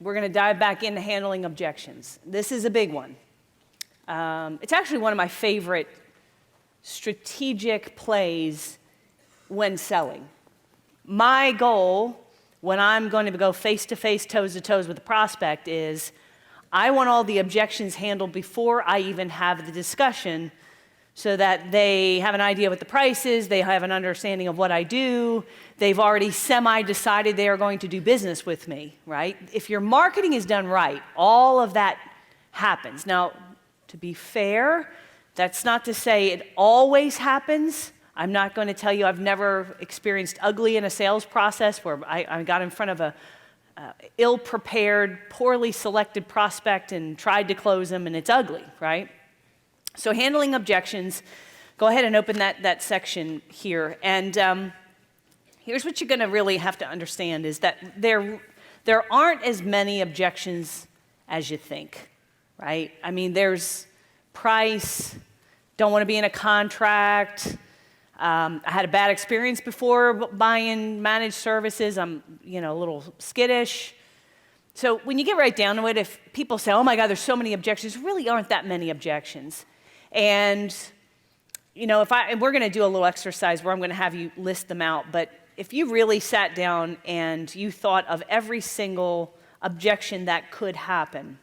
we're going to dive back into handling objections. This is a big one. It's actually one of my favorite strategic plays when selling. My goal when I'm going to go face-to-face, toes-to-toes with a prospect is I want all the objections handled before I even have the discussion so that they have an idea what the price is, they have an understanding of what I do, they've already semi-decided they are going to do business with me, right? If your marketing is done right, all of that happens. Now, to be fair, that's not to say it always happens. I'm not going to tell you I've never experienced ugly in a sales process where I got in front of a ill-prepared, poorly selected prospect and tried to close them, and it's ugly, right? So handling objections, go ahead and open that section here. And here's what you're going to really have to understand is that there aren't as many objections as you think, right? I mean, there's price, don't want to be in a contract. I had a bad experience before buying managed services. I'm, a little skittish. So when you get right down to it, if people say, oh my God, there's so many objections, there really aren't that many objections. And, we're going to do a little exercise where I'm going to have you list them out. But if you really sat down and you thought of every single objection that could happen,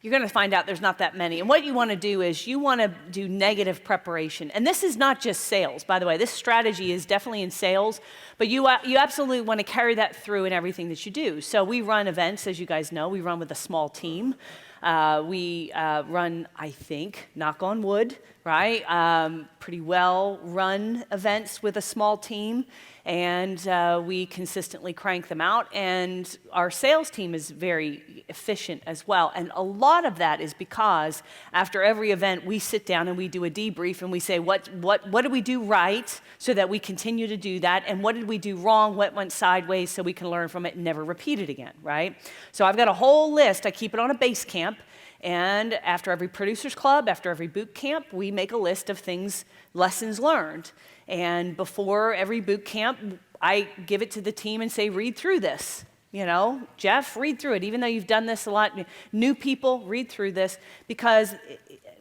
you're going to find out there's not that many. And what you want to do is you want to do negative preparation. And this is not just sales, by the way. This strategy is definitely in sales, but you absolutely want to carry that through in everything that you do. So we run events, as you guys know. We run with a small team. We run, I think, knock on wood, right? Pretty well run events with a small team. And we consistently crank them out, and our sales team is very efficient as well. And a lot of that is because after every event, we sit down and we do a debrief, and we say, what did we do right so that we continue to do that, and what did we do wrong, what went sideways so we can learn from it and never repeat it again, right? So I've got a whole list. I keep it on a base camp, and after every producers club, after every boot camp, we make a list of things, lessons learned. And before every boot camp, I give it to the team and say, read through this. Jeff, read through it. Even though you've done this a lot, new people, read through this, because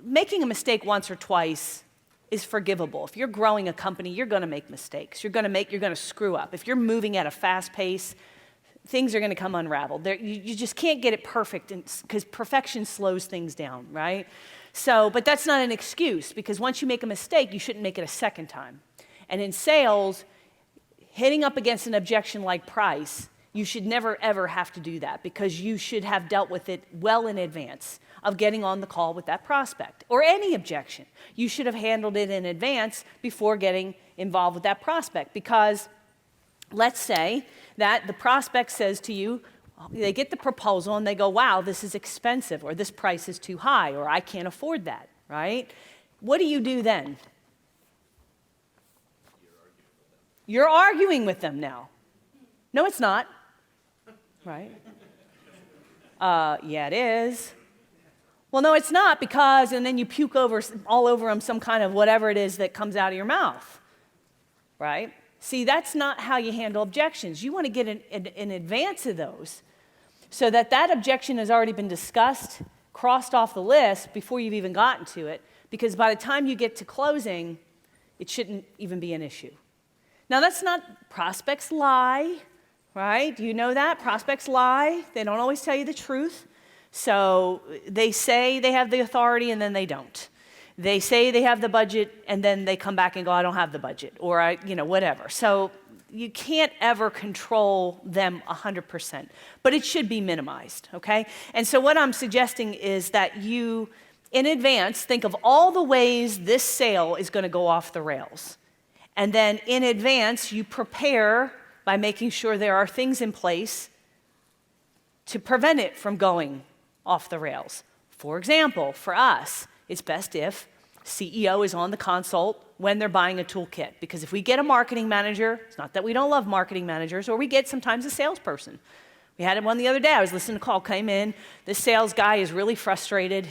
making a mistake once or twice is forgivable. If you're growing a company, you're going to make mistakes. You're going to screw up. If you're moving at a fast pace, things are going to come unraveled. You just can't get it perfect because perfection slows things down, right? So, but that's not an excuse, because once you make a mistake, you shouldn't make it a second time. And in sales, hitting up against an objection like price, you should never, ever have to do that, because you should have dealt with it well in advance of getting on the call with that prospect. Or any objection. You should have handled it in advance before getting involved with that prospect, because let's say that the prospect says to you, they get the proposal and they go, wow, this is expensive, or this price is too high, or I can't afford that, right? What do you do then? You're arguing with them now. No, it's not. Right? Yeah, it is. Well, no, it's not, because, and then you puke all over them some kind of whatever it is that comes out of your mouth. Right? See, that's not how you handle objections. You want to get in advance of those so that objection has already been discussed, crossed off the list before you've even gotten to it, because by the time you get to closing, it shouldn't even be an issue. Now, that's not, prospects lie, right? You know that? Prospects lie. They don't always tell you the truth. So they say they have the authority, and then they don't. They say they have the budget, and then they come back and go, I don't have the budget, or whatever. So you can't ever control them 100%, but it should be minimized, okay? And so what I'm suggesting is that you, in advance, think of all the ways this sale is going to go off the rails. And then in advance, you prepare by making sure there are things in place to prevent it from going off the rails. For example, for us, it's best if CEO is on the consult when they're buying a toolkit. Because if we get a marketing manager, it's not that we don't love marketing managers, or we get sometimes a salesperson, We had one the other day. I was listening to a call, came in. This sales guy is really frustrated.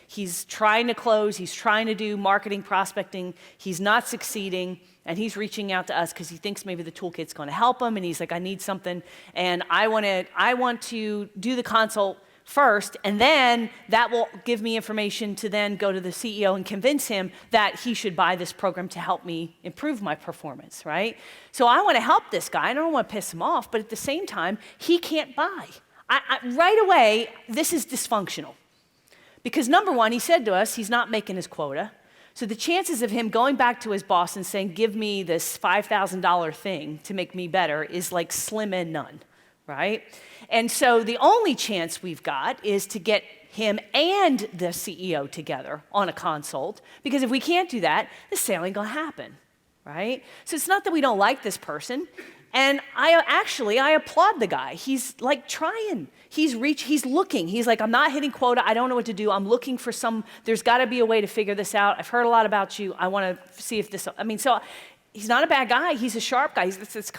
He's trying to close. He's trying to do marketing, prospecting. He's not succeeding. And he's reaching out to us because he thinks maybe the toolkit's going to help him. And he's like, I need something. And I want to do the consult first. And then that will give me information to then go to the CEO and convince him that he should buy this program to help me improve my performance, right? So I want to help this guy. I don't want to piss him off. But at the same time, he can't buy. Right away, this is dysfunctional. Because number one, he said to us, he's not making his quota. So the chances of him going back to his boss and saying, give me this $5,000 thing to make me better is like slim and none, right? And so the only chance we've got is to get him and the CEO together on a consult, because if we can't do that, the sale ain't gonna happen, right? So it's not that we don't like this person. And I applaud the guy. He's like trying. He's looking. He's like, I'm not hitting quota. I don't know what to do. I'm looking for there's got to be a way to figure this out. I've heard a lot about you. I want to see if this, so he's not a bad guy. He's a sharp guy. That's the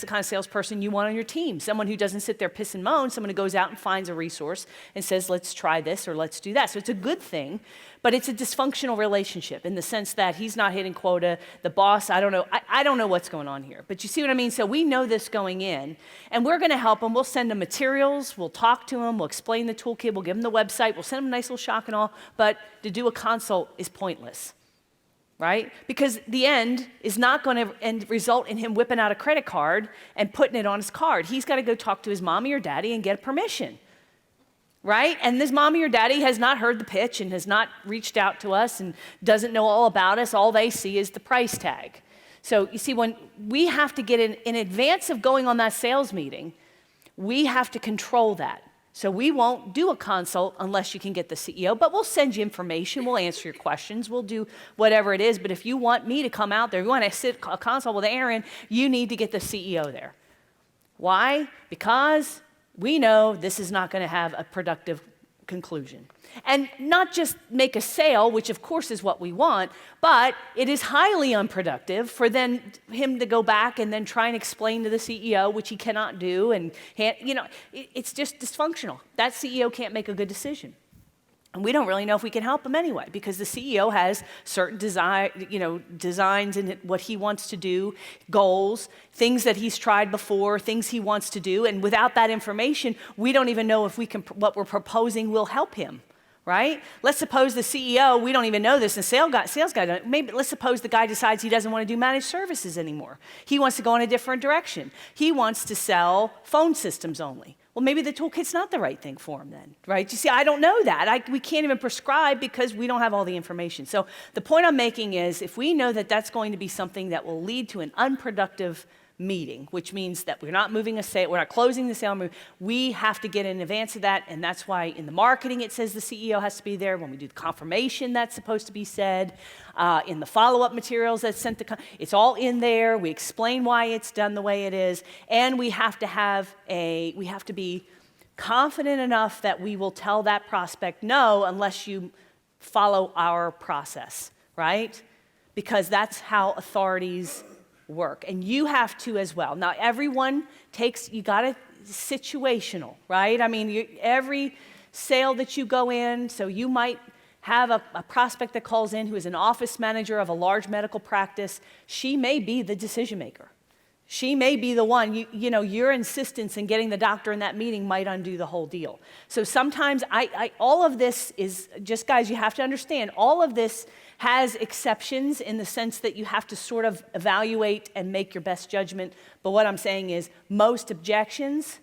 kind of salesperson you want on your team. Someone who doesn't sit there piss and moan. Someone who goes out and finds a resource and says, let's try this or let's do that. So it's a good thing, but it's a dysfunctional relationship in the sense that he's not hitting quota. The boss, I don't know. I don't know what's going on here, but you see what I mean? So we know this going in, and we're going to help him. We'll send him materials. We'll talk to him. We'll explain the toolkit. We'll give him the website. We'll send him a nice little shock and all, but to do a consult is pointless. Right? Because the end is not going to result in him whipping out a credit card and putting it on his card. He's got to go talk to his mommy or daddy and get permission. Right? And this mommy or daddy has not heard the pitch and has not reached out to us and doesn't know all about us. All they see is the price tag. So you see, when we have to get in advance of going on that sales meeting, we have to control that. So we won't do a consult unless you can get the CEO, but we'll send you information, we'll answer your questions, we'll do whatever it is. But if you want me to come out there, if you want to sit a consult with Aaron, you need to get the CEO there. Why? Because we know this is not going to have a productive conclusion. And not just make a sale, which of course is what we want, but it is highly unproductive for then him to go back and then try and explain to the CEO, which he cannot do, and it's just dysfunctional. That CEO can't make a good decision. And we don't really know if we can help him anyway, because the CEO has certain designs in what he wants to do, goals, things that he's tried before, things he wants to do, and without that information, we don't even know if what we're proposing will help him. Right? Let's suppose the CEO, we don't even know this, and sales guy don't, maybe let's suppose the guy decides he doesn't want to do managed services anymore. He wants to go in a different direction. He wants to sell phone systems only. Well, maybe the toolkit's not the right thing for him then, right? You see, I don't know that. We can't even prescribe because we don't have all the information. So the point I'm making is if we know that that's going to be something that will lead to an unproductive meeting, which means that we're not moving a sale, we're not closing the sale, we have to get in advance of that, and that's why in the marketing it says the CEO has to be there. When we do the confirmation, that's supposed to be said. In the follow-up materials that's sent to, it's all in there. We explain why it's done the way it is, and we have to be confident enough that we will tell that prospect no unless you follow our process, right? Because that's how authorities work, and you have to as well. Now, everyone you got it situational, right? I mean, every sale that you go in, so you might have a prospect that calls in who is an office manager of a large medical practice. She may be the decision maker. She may be the one, your insistence in getting the doctor in that meeting might undo the whole deal. So sometimes all of this is just, guys, you have to understand, all of this has exceptions in the sense that you have to sort of evaluate and make your best judgment. But what I'm saying is most objections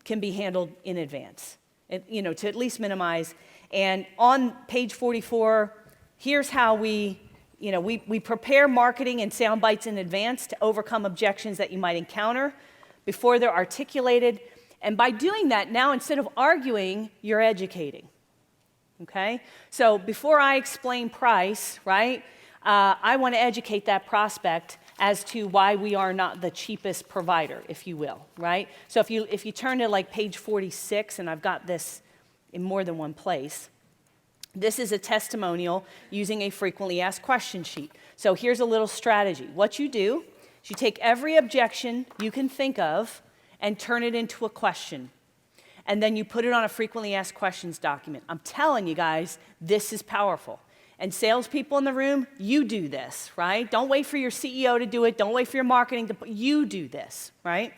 can be handled in advance, to at least minimize. And on page 44, here's how we prepare marketing and sound bites in advance to overcome objections that you might encounter before they're articulated. And by doing that, now instead of arguing, you're educating. Okay? So before I explain price, right, I want to educate that prospect as to why we are not the cheapest provider, if you will, right? So if you turn to like page 46, and I've got this in more than one place, this is a testimonial using a frequently asked question sheet. So here's a little strategy. What you do is you take every objection you can think of and turn it into a question and then you put it on a frequently asked questions document. I'm telling you guys, this is powerful. And salespeople in the room, you do this, right? Don't wait for your CEO to do it. Don't wait for your marketing to, you do this, right?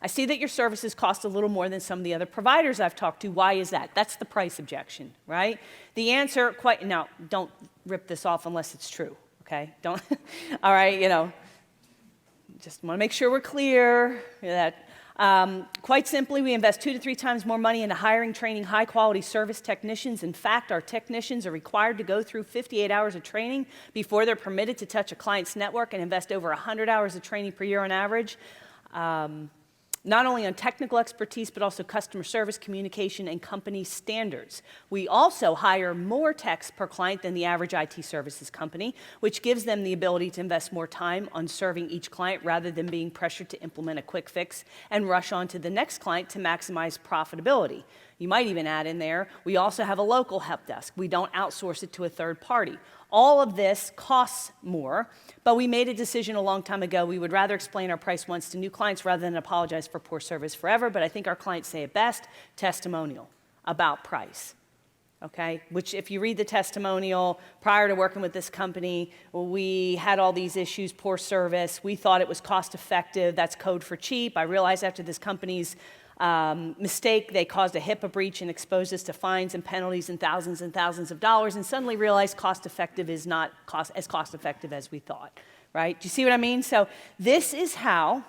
I see that your services cost a little more than some of the other providers I've talked to. Why is that? That's the price objection, right? The answer, now, don't rip this off unless it's true, okay? Don't, all right, just want to make sure we're clear that quite simply, we invest 2 to 3 times more money into hiring, training high-quality service technicians. In fact, our technicians are required to go through 58 hours of training before they're permitted to touch a client's network, and invest over 100 hours of training per year on average. Not only on technical expertise, but also customer service, communication, and company standards. We also hire more techs per client than the average IT services company, which gives them the ability to invest more time on serving each client rather than being pressured to implement a quick fix and rush on to the next client to maximize profitability. You might even add in there, we also have a local help desk. We don't outsource it to a third party. All of this costs more, but we made a decision a long time ago. We would rather explain our price once to new clients rather than apologize for poor service forever, but I think our clients say it best, testimonial about price, okay? Which if you read the testimonial, prior to working with this company, we had all these issues, poor service. We thought it was cost effective. That's code for cheap. I realized after this company's mistake, they caused a HIPAA breach and exposed us to fines and penalties and thousands of dollars, and suddenly realized cost effective is not as cost effective as we thought, right? Do you see what I mean? So this is how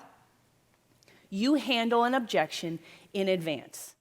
you handle an objection in advance.